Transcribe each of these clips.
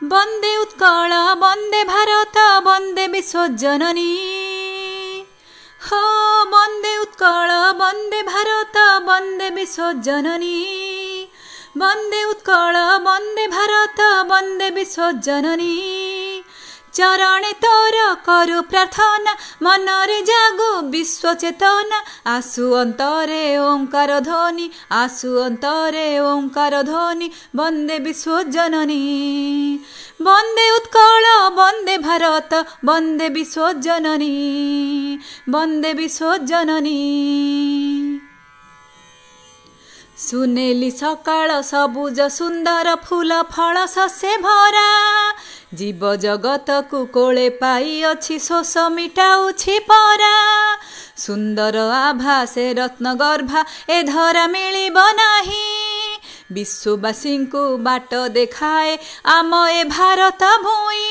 वंदे उत्कल वंदे भारत वंदे विश्वजननी हो वंदे उत्कल वंदे भारत वंदे विश्वजननी वंदे उत्कल वंदे भारत वंदे विश्वजननी चरणे तोर करु प्रार्थना मनरे जागु विश्व चेतना आसु अंतरे ओंकार ध्वनि आसु अंतरे ओंकार ध्वनि वंदे विश्वजननी वंदे उत्कल वंदे भारत वंदे विश्वजननी वंदे विश्वजननी सुनेली सकाळ सबुज सुंदर फूल फल शस्ये भरा जीव जगत को कोले पाई अछि शोष मिटाउछि परा सुंदर आभासे रत्न गर्भा ए धरा मिलिब नाही विश्ववासी को बाट देखाए आम ए भारत भूई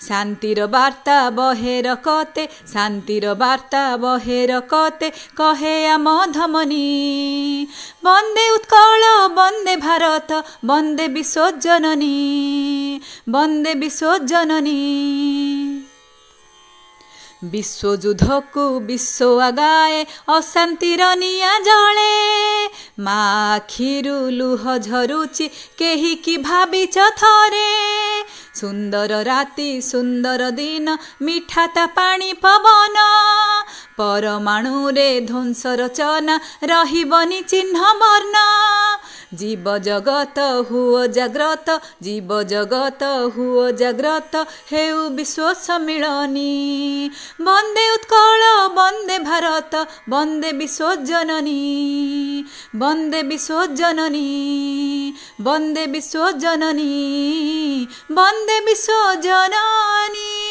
शांतिर वार्ता बहेर कते शांतिर वार्ता बहेर कते कहे आम धमनी वंदे उत्कल वंदे भारत वंदे विश्वजननी वंदे विश्वजननी विश्वयुद्ध को विश्व आगाए अशांतिर निया जले मा आखिरु लुह झरुची केही कि भाबिच थरे सुंदर राति सुंदर दिन मिठाता पानी पवन परमाणु रे ध्वंस रचना रहिबनी चिन्ह वर्ण जीव जगत हुओ जाग्रत जीव जगत हुओ जाग्रत हेउ विश्व सम्मिलनी वंदे उत्कल वंदे भारत वंदे विश्वजननी वंदे विश्वजननी वंदे विश्वजननी वंदे विश्वजननी।